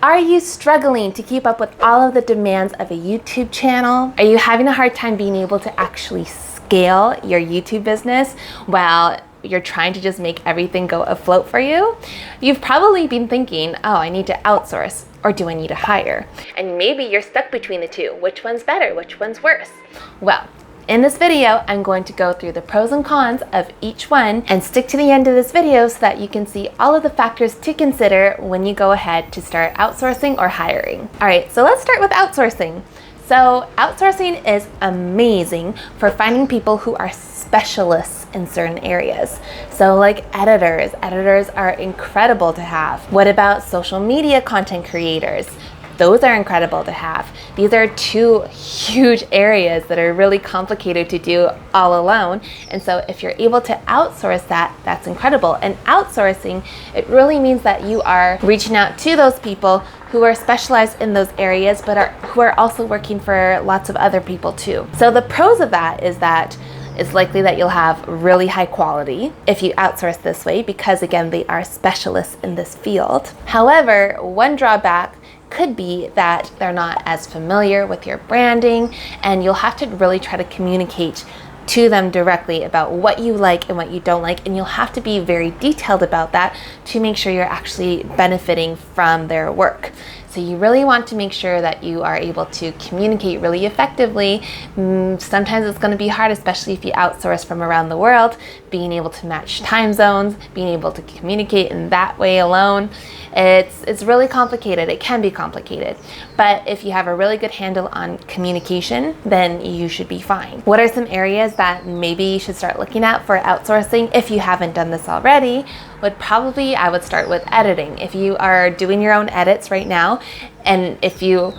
Are you struggling to keep up with all of the demands of a YouTube channel? Are you having a hard time being able to actually scale your YouTube business while you're trying to just make everything go afloat for you? You've probably been thinking, oh, I need to outsource, or do I need to hire? And maybe you're stuck between the two. Which one's better? Which one's worse? Well, in this video, I'm going to go through the pros and cons of each one and stick to the end of this video so that you can see all of the factors to consider when you go ahead to start outsourcing or hiring. All right, so let's start with outsourcing. So outsourcing is amazing for finding people who are specialists in certain areas. So like editors. Editors are incredible to have. What about social media content creators? Those are incredible to have. These are two huge areas that are really complicated to do all alone. And so if you're able to outsource that, that's incredible. And outsourcing, it really means that you are reaching out to those people who are specialized in those areas, but who are also working for lots of other people too. So the pros of that is that it's likely that you'll have really high quality if you outsource this way, because again, they are specialists in this field. However, one drawback could be that they're not as familiar with your branding, and you'll have to really try to communicate to them directly about what you like and what you don't like, and you'll have to be very detailed about that to make sure you're actually benefiting from their work. So you really want to make sure that you are able to communicate really effectively. Sometimes it's going to be hard, especially if you outsource from around the world, being able to match time zones, being able to communicate in that way alone. It's really complicated. It can be complicated. But if you have a really good handle on communication, then you should be fine. What are some areas that maybe you should start looking at for outsourcing if you haven't done this already? I would start with editing. If you are doing your own edits right now, and if you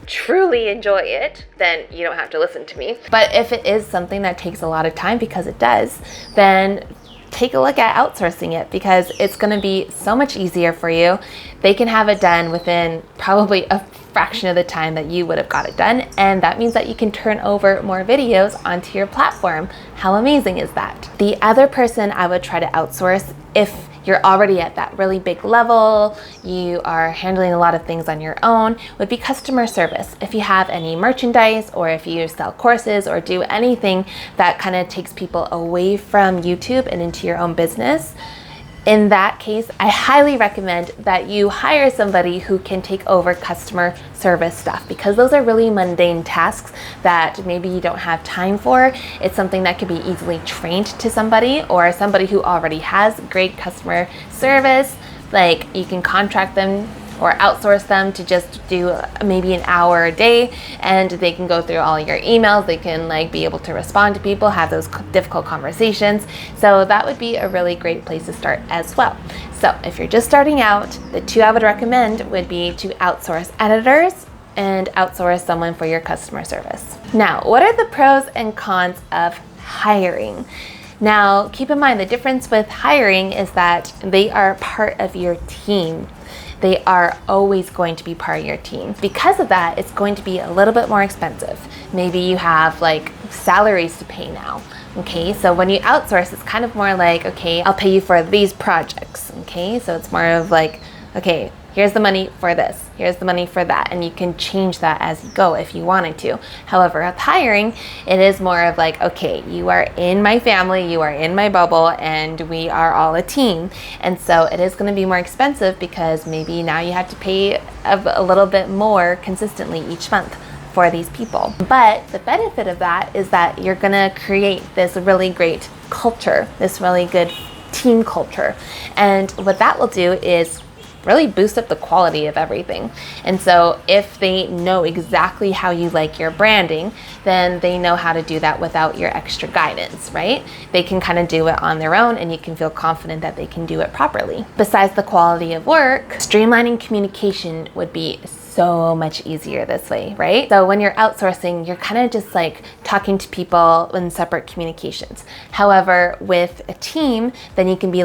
truly enjoy it, then you don't have to listen to me. But if it is something that takes a lot of time, because it does, then take a look at outsourcing it, because it's going to be so much easier for you. They can have it done within probably a fraction of the time that you would have got it done, and that means that you can turn over more videos onto your platform. How amazing is that? The other person I would try to outsource, if you're already at that really big level, you are handling a lot of things on your own, would be customer service. If you have any merchandise, or if you sell courses or do anything that kind of takes people away from YouTube and into your own business, in that case, I highly recommend that you hire somebody who can take over customer service stuff, because those are really mundane tasks that maybe you don't have time for. It's something that could be easily trained to somebody, or somebody who already has great customer service. Like, you can contract them or outsource them to just do maybe an hour a day, and they can go through all your emails. They can be able to respond to people, have those difficult conversations. So that would be a really great place to start as well. So if you're just starting out, the two I would recommend would be to outsource editors and outsource someone for your customer service. Now, what are the pros and cons of hiring? Now, keep in mind, the difference with hiring is that they are part of your team. They are always going to be part of your team. Because of that, it's going to be a little bit more expensive. Maybe you have salaries to pay now. Okay, so when you outsource, it's kind of more like, okay, I'll pay you for these projects. Okay, so it's more of okay, here's the money for this, here's the money for that, and you can change that as you go if you wanted to. However, with hiring, it is more of okay, you are in my family, you are in my bubble, and we are all a team. And so it is going to be more expensive, because maybe now you have to pay a little bit more consistently each month for these people. But the benefit of that is that you're going to create this really great culture, this really good team culture. And what that will do is really boost up the quality of everything. And so if they know exactly how you like your branding, then they know how to do that without your extra guidance, right? They can kind of do it on their own, and you can feel confident that they can do it properly. Besides the quality of work, streamlining communication would be so much easier this way, right? So when you're outsourcing, you're kind of just talking to people in separate communications. However, with a team, then you can be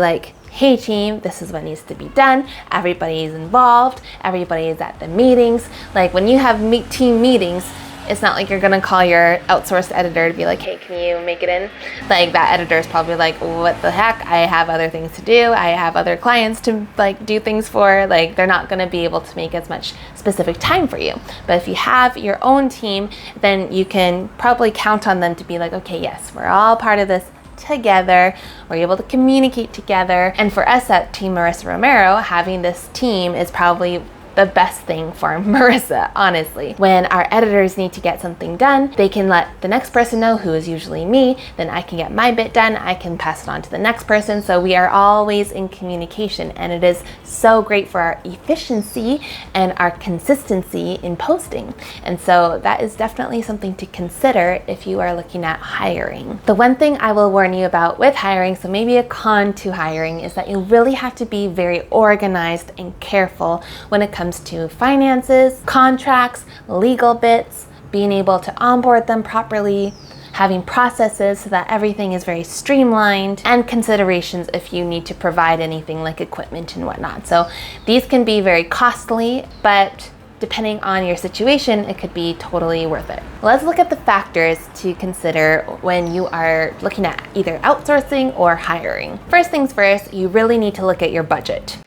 hey team, this is what needs to be done. Everybody is involved. Everybody is at the meetings. When you have team meetings, It's not like you're gonna call your outsourced editor to be like, hey, can you make it in? Like that editor is probably like, what the heck? I have other things to do. I have other clients to like do things for. Like they're not gonna be able to make as much specific time for you. But if you have your own team, then you can probably count on them to be like, okay, yes, we're all part of this together. We're able to communicate together. And for us at Team Marissa Romero, having this team is probably the best thing for Marissa, honestly. When our editors need to get something done, they can let the next person know, who is usually me, then I can get my bit done, I can pass it on to the next person. So we are always in communication, and it is so great for our efficiency and our consistency in posting. And so that is definitely something to consider if you are looking at hiring. The one thing I will warn you about with hiring, so maybe a con to hiring, is that you really have to be very organized and careful when it comes to finances, contracts, legal bits, being able to onboard them properly, having processes so that everything is very streamlined, and considerations if you need to provide anything like equipment and whatnot. So these can be very costly, but depending on your situation, it could be totally worth it. Let's look at the factors to consider when you are looking at either outsourcing or hiring. First things first, you really need to look at your budget.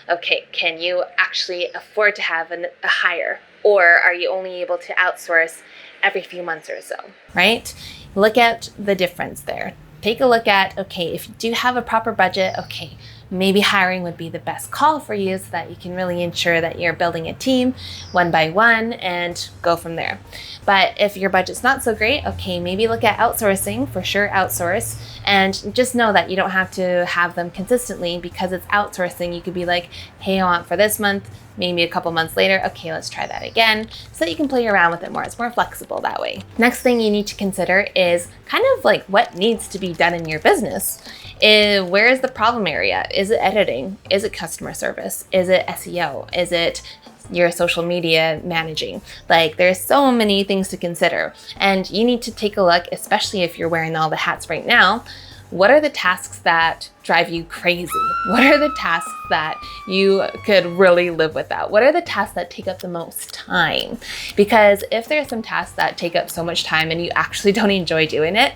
Okay, can you actually afford to have a hire, or are you only able to outsource every few months or so, right? Look at the difference there. Take a look at, okay, if you do have a proper budget, okay, maybe hiring would be the best call for you so that you can really ensure that you're building a team one by one and go from there. But if your budget's not so great, okay, maybe look at outsourcing, for sure outsource, and just know that you don't have to have them consistently because it's outsourcing. You could be like, hey, I want for this month, maybe a couple months later, okay, let's try that again, so that you can play around with it more. It's more flexible that way. Next thing you need to consider is kind of like what needs to be done in your business. Where is the problem area? Is it editing? Is it customer service? Is it SEO? Is it your social media managing? Like there's so many things to consider, and you need to take a look, especially if you're wearing all the hats right now. What are the tasks that drive you crazy? What are the tasks that you could really live without? What are the tasks that take up the most time? Because if there's some tasks that take up so much time and you actually don't enjoy doing it,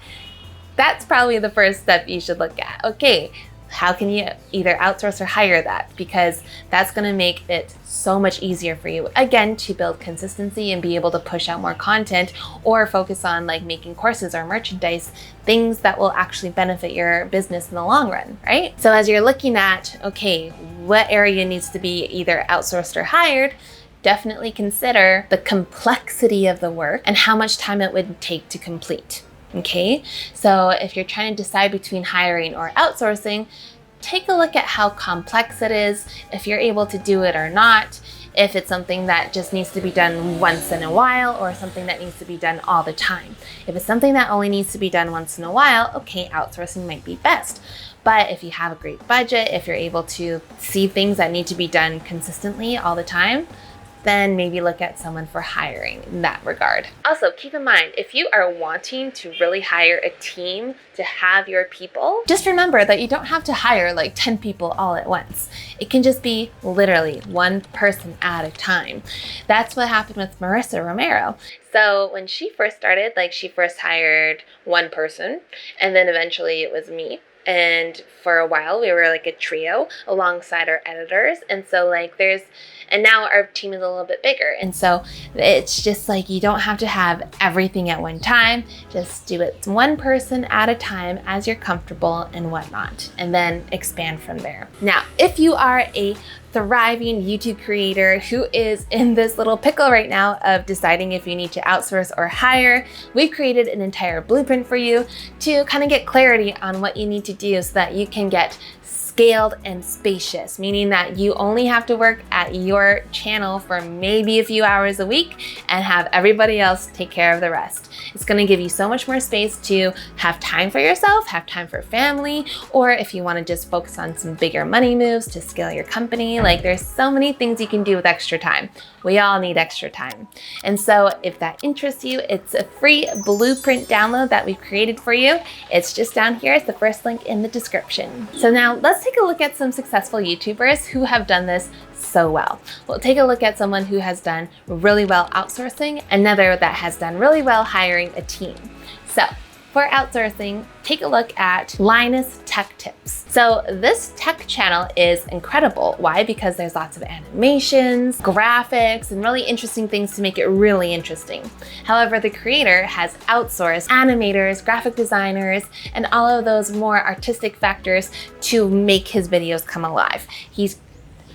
that's probably the first step you should look at. Okay, how can you either outsource or hire that? Because that's gonna make it so much easier for you, again, to build consistency and be able to push out more content, or focus on like making courses or merchandise, things that will actually benefit your business in the long run, right? So as you're looking at, okay, what area needs to be either outsourced or hired, definitely consider the complexity of the work and how much time it would take to complete. Okay, so if you're trying to decide between hiring or outsourcing, take a look at how complex it is, if you're able to do it or not, if it's something that just needs to be done once in a while or something that needs to be done all the time. If it's something that only needs to be done once in a while, okay, outsourcing might be best. But if you have a great budget, if you're able to see things that need to be done consistently all the time, then maybe look at someone for hiring in that regard. Also, keep in mind, if you are wanting to really hire a team to have your people, just remember that you don't have to hire like 10 people all at once. It can just be literally one person at a time. That's what happened with Marissa Romero. So when she first started, like she first hired one person, and then eventually it was me. And for a while we were like a trio alongside our editors. And so like and now our team is a little bit bigger. And so it's just like, you don't have to have everything at one time. Just do it one person at a time as you're comfortable and whatnot, and then expand from there. Now, if you are a thriving YouTube creator who is in this little pickle right now of deciding if you need to outsource or hire, we've created an entire blueprint for you to kind of get clarity on what you need to do so that you can get scaled and spacious, meaning that you only have to work at your channel for maybe a few hours a week and have everybody else take care of the rest. It's going to give you so much more space to have time for yourself, have time for family, or if you want to just focus on some bigger money moves to scale your company. Like there's so many things you can do with extra time. We all need extra time. And so if that interests you, it's a free blueprint download that we've created for you. It's just down here. It's the first link in the description. So now let's take a look at some successful YouTubers who have done this so well. We'll take a look at someone who has done really well outsourcing, another that has done really well hiring a team. So for outsourcing, take a look at Linus Tech Tips. So this tech channel is incredible. Why? Because there's lots of animations, graphics, and really interesting things to make it really interesting. However, the creator has outsourced animators, graphic designers, and all of those more artistic factors to make his videos come alive. He's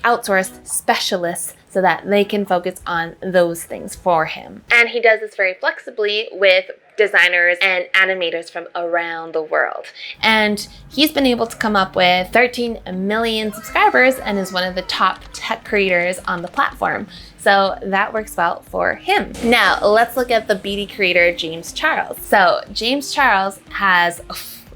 outsourced specialists so that they can focus on those things for him. And he does this very flexibly with designers and animators from around the world. And he's been able to come up with 13 million subscribers and is one of the top tech creators on the platform. So that works well for him. Now, let's look at the beauty creator, James Charles. So James Charles has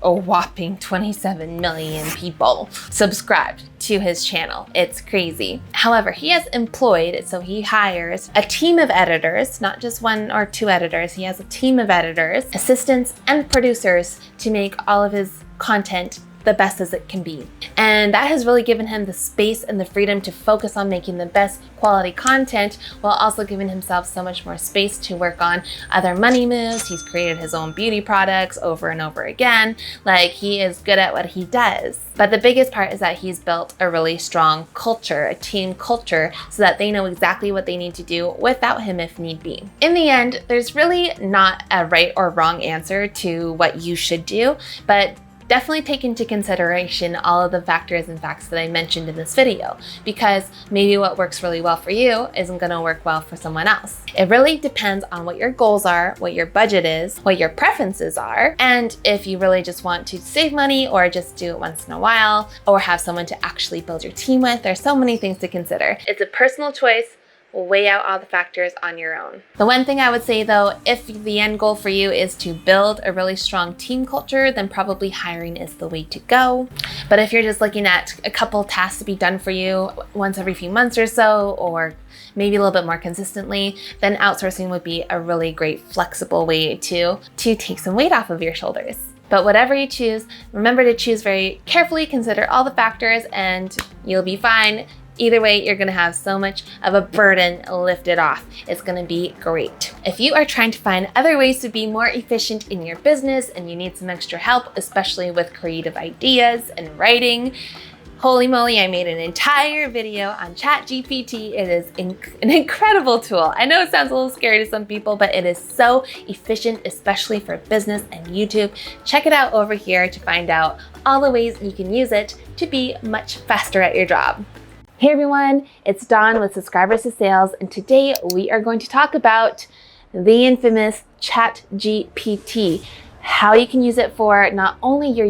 a whopping 27 million people subscribed to his channel. It's crazy. However, he has employed, so he hires a team of editors, not just one or two editors. He has a team of editors, assistants, and producers to make all of his content the best as it can be. And that has really given him the space and the freedom to focus on making the best quality content while also giving himself so much more space to work on other money moves. He's created his own beauty products over and over again. Like, he is good at what he does. But the biggest part is that he's built a really strong culture, a team culture, so that they know exactly what they need to do without him if need be. In the end, there's really not a right or wrong answer to what you should do, but definitely take into consideration all of the factors and facts that I mentioned in this video, because maybe what works really well for you isn't going to work well for someone else. It really depends on what your goals are, what your budget is, what your preferences are, and if you really just want to save money or just do it once in a while or have someone to actually build your team with. There's so many things to consider. It's a personal choice. Weigh out all the factors on your own. The one thing I would say though, if the end goal for you is to build a really strong team culture, then probably hiring is the way to go. But if you're just looking at a couple tasks to be done for you once every few months or so, or maybe a little bit more consistently, then outsourcing would be a really great flexible way to take some weight off of your shoulders. But whatever you choose, remember to choose very carefully, consider all the factors, and you'll be fine. Either way, you're gonna have so much of a burden lifted off. It's gonna be great. If you are trying to find other ways to be more efficient in your business and you need some extra help, especially with creative ideas and writing, holy moly, I made an entire video on ChatGPT. It is an incredible tool. I know it sounds a little scary to some people, but it is so efficient, especially for business and YouTube. Check it out over here to find out all the ways you can use it to be much faster at your job. Hey everyone, it's Dawn with Subscribers to Sales, and today we are going to talk about the infamous ChatGPT, how you can use it for not only your